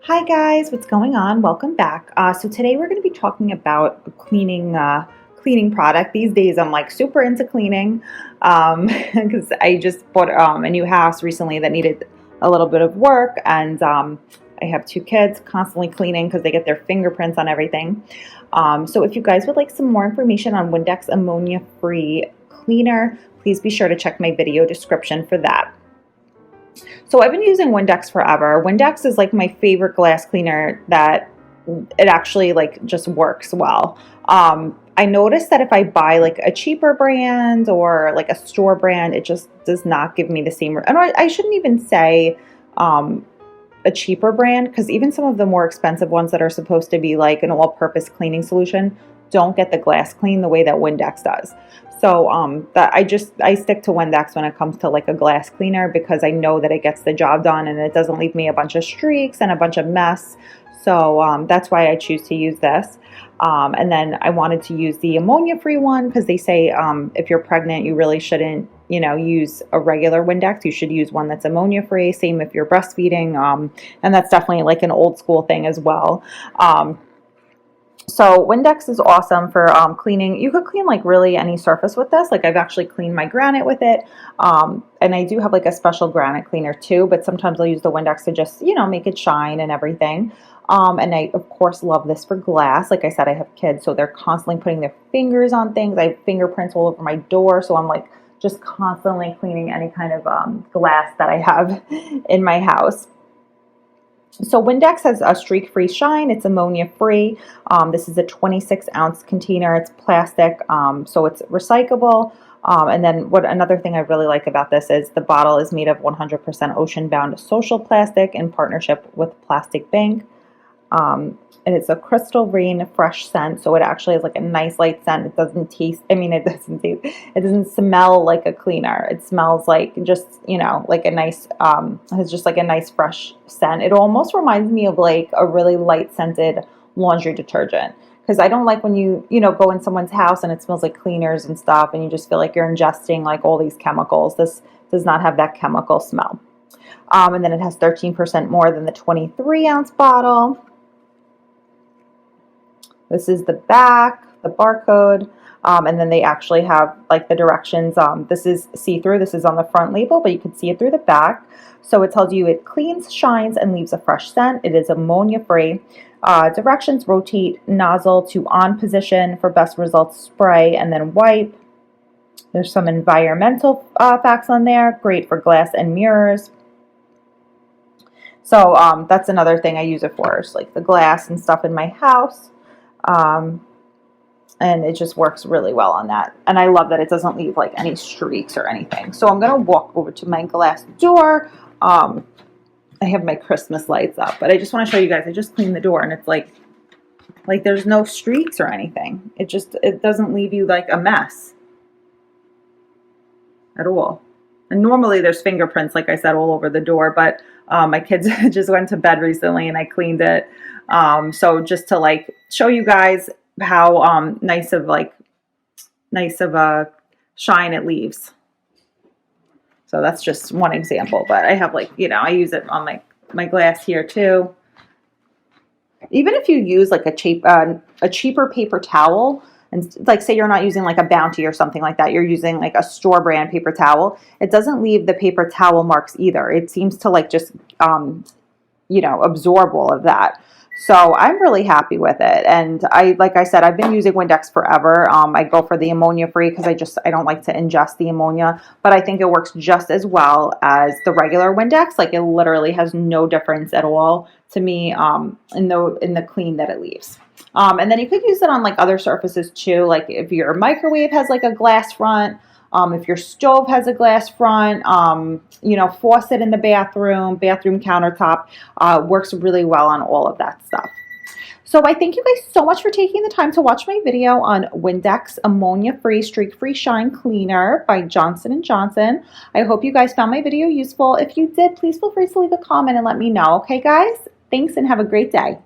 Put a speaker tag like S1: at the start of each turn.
S1: Hi guys, what's going on? Welcome back. So today we're going to be talking about a cleaning product. These days I'm like super into cleaning because I just bought a new house recently that needed a little bit of work, and I have two kids constantly cleaning because they get their fingerprints on everything. So if you guys would like some more information on Windex ammonia-free cleaner, please be sure to check my video description for that. So I've been using Windex forever. Windex is like my favorite glass cleaner that it actually like just works well. I noticed that if I buy like a cheaper brand or like a store brand, it just does not give me the same. And I shouldn't even say a cheaper brand, because even some of the more expensive ones that are supposed to be like an all-purpose cleaning solution don't get the glass clean the way that Windex does. So that I stick to Windex when it comes to like a glass cleaner, because I know that it gets the job done and it doesn't leave me a bunch of streaks and a bunch of mess. So that's why I choose to use this. And then I wanted to use the ammonia-free one because they say if you're pregnant, you really shouldn't, use a regular Windex. You should use one that's ammonia-free. Same if you're breastfeeding. And that's definitely like an old school thing as well. So Windex is awesome for cleaning. You could clean like really any surface with this. Like I've actually cleaned my granite with it. And I do have like a special granite cleaner too, but sometimes I'll use the Windex to just, make it shine and everything. And I, of course, love this for glass. Like I said, I have kids, so they're constantly putting their fingers on things. I have fingerprints all over my door, so I'm like just constantly cleaning any kind of glass that I have in my house. So Windex has a streak-free shine. It's ammonia-free. This is a 26-ounce container. It's plastic, so it's recyclable. And then another thing I really like about this is the bottle is made of 100% ocean-bound social plastic in partnership with Plastic Bank. And it's a crystal rain fresh scent, so it actually is like a nice light scent. It doesn't taste, it doesn't smell like a cleaner. It smells like just, like a nice, has just like a nice fresh scent. It almost reminds me of like a really light scented laundry detergent, because I don't like when you go in someone's house and it smells like cleaners and stuff and you just feel like you're ingesting like all these chemicals. This does not have that chemical smell. And then it has 13% more than the 23-ounce bottle. This is the back, the barcode, and then they actually have like the directions. This is see-through. This is on the front label, but you can see it through the back. So it tells you it cleans, shines, and leaves a fresh scent. It is ammonia-free. Directions: rotate nozzle to on position for best results, spray, and then wipe. There's some environmental facts on there. Great for glass and mirrors. So that's another thing I use it for, is like the glass and stuff in my house. And it just works really well on that. And I love that it doesn't leave like any streaks or anything. So I'm going to walk over to my glass door. I have my Christmas lights up, but I just want to show you guys, I just cleaned the door and it's like there's no streaks or anything. It doesn't leave you like a mess at all. And normally there's fingerprints, like I said, all over the door, but my kids just went to bed recently and I cleaned it. So just to like show you guys how nice of a shine it leaves. So that's just one example, but I have like, I use it on my glass here too. Even if you use like a cheaper paper towel, and like say you're not using like a Bounty or something like that, you're using like a store brand paper towel, it doesn't leave the paper towel marks either. It seems to like just absorb all of that. So I'm really happy with it. And like I said, I've been using Windex forever. I go for the ammonia-free because I don't like to ingest the ammonia, but I think it works just as well as the regular Windex. Like it literally has no difference at all to me in the clean that it leaves. And then you could use it on like other surfaces too. Like if your microwave has like a glass front, if your stove has a glass front, faucet in the bathroom countertop, works really well on all of that stuff. So I thank you guys so much for taking the time to watch my video on Windex Ammonia-Free Streak-Free Shine Cleaner by Johnson & Johnson. I hope you guys found my video useful. If you did, please feel free to leave a comment and let me know. Okay, guys? Thanks and have a great day.